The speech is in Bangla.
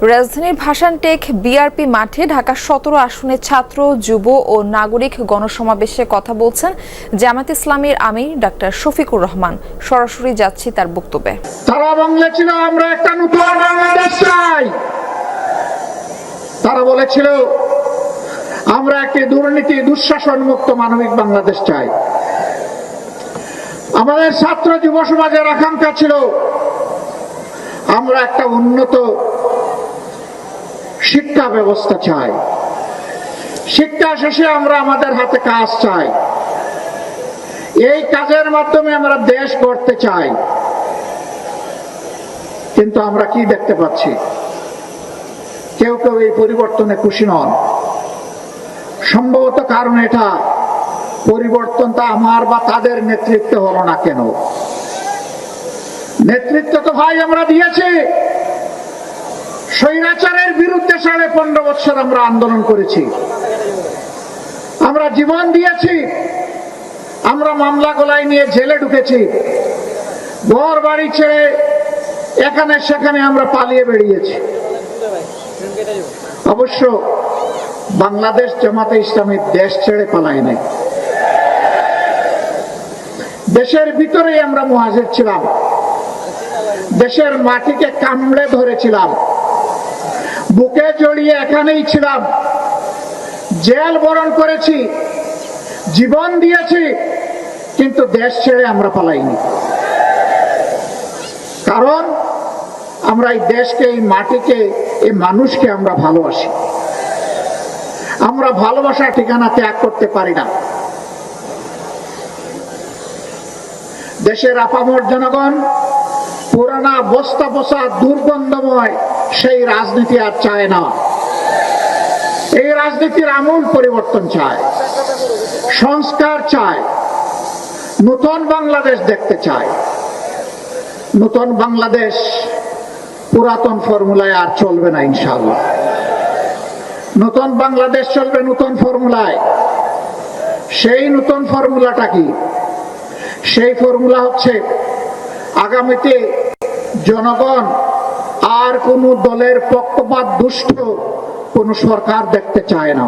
রাজধানীর ভাসানটেক বিআরপি মাঠে ঢাকা ১৭ আসনের ছাত্র, যুব ও নাগরিক গণসমাবেশে কথা বলছেন জামায়াতে ইসলামীর আমির ডাক্তার শফিকুর রহমান। সরাসরি যাচ্ছি তার বক্তব্যে। তারা বলেছিল আমরা একটা নতুন বাংলাদেশ চাই। তারা বলেছিল আমরা একটি দুর্নীতি দুঃশাসন মুক্ত মানবিক বাংলাদেশ চাই। আমাদের ছাত্র যুব সমাজের আকাঙ্ক্ষা ছিল আমরা একটা উন্নত শিক্ষা ব্যবস্থা চাই। শিক্ষা শেষে আমরা আমাদের হাতে কাজ চাই। এই কাজের মাধ্যমে আমরা দেশ গড়তে চাই। কিন্তু আমরা কি দেখতে পাচ্ছি? কেউ কেউ এই পরিবর্তনে খুশি নন। সম্ভবত কারণ এটা পরিবর্তনটা আমার বা তাদের নেতৃত্বে হলো না কেন। নেতৃত্ব তো ভাই আমরা দিয়েছি। স্বৈরাচারের বিরুদ্ধে 15.5 বছর আমরা আন্দোলন করেছি, আমরা জীবন দিয়েছি, আমরা মামলা গলায় নিয়ে জেলে ঢুকেছি, ঘর বাড়ি ছেড়ে এখানে সেখানে আমরা পালিয়ে বেরিয়েছি। অবশ্য বাংলাদেশ জামাতে ইসলামী দেশ ছেড়ে পালাই নাই। দেশের ভিতরেই আমরা মুহাজির ছিলাম, দেশের মাটিকে কামড়ে ধরেছিলাম, বুকে জড়িয়ে এখানেই ছিলাম, জেল বরণ করেছি, জীবন দিয়েছি, কিন্তু দেশ ছেড়ে আমরা পালাইনি। কারণ আমরা এই দেশকে, এই মাটিকে, এই মানুষকে আমরা ভালোবাসি। আমরা ভালোবাসার ঠিকানা ত্যাগ করতে পারি না। দেশের আপামর জনগণ পুরানা বস্তা বসা দুর্গন্ধময় সেই রাজনীতি আর চায় না। এই রাজনীতির আমূল পরিবর্তন চায়, সংস্কার চায়, নতুন বাংলাদেশ দেখতে চায়। নতুন বাংলাদেশ পুরাতন ফর্মুলায় আর চলবে না ইনশাআল্লাহ। নতুন বাংলাদেশ চলবে নতুন ফর্মুলায়। সেই নতুন ফর্মুলাটা কি? সেই ফর্মুলা হচ্ছে আগামীতে জনগণ আর কোন দলের পক্ষপাত দুষ্ট কোন সরকার দেখতে চায় না।